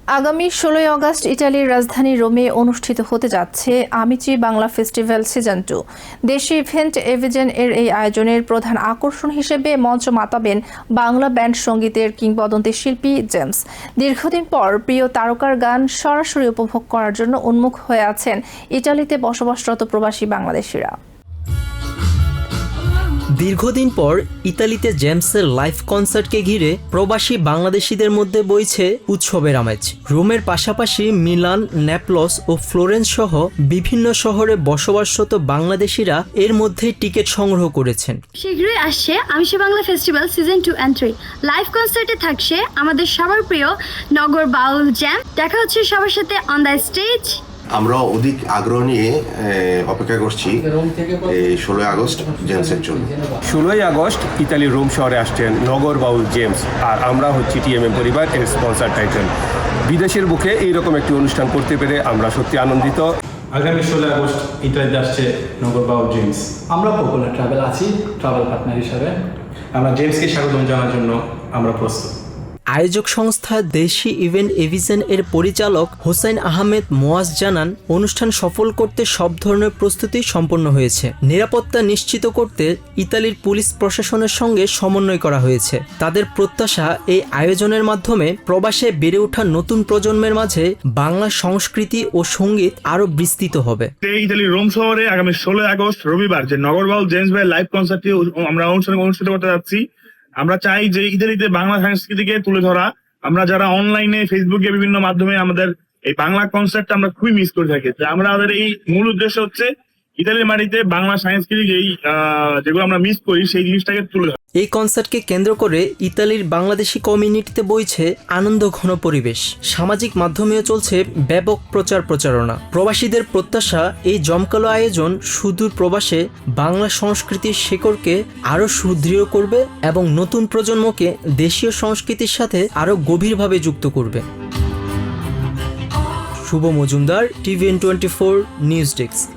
আগামী ১৬ই আগস্ট ইতালির রাজধানী রোমে অনুষ্ঠিত হতে যাচ্ছে আমিচি বাংলা ফেস্টিভ্যাল সিজন 2। দেশি ইভেন্ট এভিজেন এর এই আয়োজনের প্রধান আকর্ষণ হিসেবে মঞ্চ মাতাবেন বাংলা ব্যান্ড সঙ্গীতের কিংবদন্তি শিল্পী জেমস। দীর্ঘদিন পর প্রিয় তারকার গান সরাসরি উপভোগ করার জন্য উন্মুখ হয়ে আছেন ইতালিতে বসবাসরত প্রবাসী বাংলাদেশিরা। দীর্ঘদিন পর ইতালিতে জেমসের লাইভ কনসার্টকে ঘিরে প্রবাসী বাংলাদেশিদের মধ্যে বইছে উৎসবের আমেজ। রোমের পাশাপাশি মিলান, নেপলস ও ফ্লোরেন্স সহ বিভিন্ন শহরে বসবাসরত বাংলাদেশিরা এর মধ্যে টিকিট সংগ্রহ করেছেন। শীঘ্রই আসছে আমিচি Bangla festival season 2 and 3। Live কনসার্টে থাকছে আমাদের সবার প্রিয় নগর বাউল জ্যাম। দেখা হচ্ছে সবার সাথে অন দ্য স্টেজ। আমরা অধিক আগ্রহ নিয়ে অপেক্ষা করছি এই 16 আগস্ট জেমসের জন্য। 16 আগস্ট ইতালির রোম শহরে আসছেন নগর বাউল জেমস, আর আমরা হচ্ছি টিএমএম পরিবার এর স্পন্সর টাইটেল। বিদেশের বুকে এইরকম একটি অনুষ্ঠান করতে পেরে আমরা সত্যি আনন্দিত। আগামী 16 আগস্ট ইতালিতে আসছে নগর বাউল জেমস। আমরা পপুলার ট্রাভেল আছি ট্রাভেল পার্টনার হিসাবে। আমরা জেমসকে স্বাগত জানার জন্য আমরা প্রস্তুত। আয়োজক সংস্থা দেশি ইভেন্ট এভিজেন এর পরিচালক হোসেন আহমেদ মোয়াজ জানান, অনুষ্ঠান সফল করতে সব ধরনের প্রস্তুতি সম্পন্ন হয়েছে। নিরাপত্তা নিশ্চিত করতে ইতালির পুলিশ প্রশাসনের সঙ্গে সমন্বয় করা হয়েছে। তাদের প্রত্যাশা এই আয়োজনের মাধ্যমে প্রবাসে বেড়ে ওঠা নতুন প্রজন্মের মাঝে বাংলা সংস্কৃতি ও সঙ্গীত আরো বিস্তৃত হবে। ইতালির রোম শহরে আগামী 16 আগস্ট রবিবার যে নগর বাউল জেমস ভাই লাইভ কনসার্টটি আমরা অনুষ্ঠিত করতে যাচ্ছি। আমরা চাই যে ইতালিতে বাংলা সংস্কৃতিকে তুলে ধরা। আমরা যারা অনলাইনে ফেসবুকে বিভিন্ন মাধ্যমে আমাদের এই বাংলা কনসার্টটা আমরা খুবই মিস করে থাকি। আমাদের এই মূল উদ্দেশ্য হচ্ছে ইতালির মাটিতে বাংলা সাংস্কৃতিক যেগুলো আমরা মিস করি সেই জিনিসটাকে তুলে ধরা। এই কনসার্টকে কেন্দ্র করে ইতালির বাংলাদেশি কমিউনিটিতে বইছে আনন্দ ঘন পরিবেশ। সামাজিক মাধ্যমেও চলছে ব্যাপক প্রচারণা। প্রবাসীদের প্রত্যাশা, এই জমকালো আয়োজন সুদূর প্রবাসে বাংলা সংস্কৃতির শেকড়কে আরও সুদৃঢ় করবে এবং নতুন প্রজন্মকে দেশীয় সংস্কৃতির সাথে আরও গভীরভাবে যুক্ত করবে। শুভ মজুমদার, TVN24 নিউজ ডেস্ক।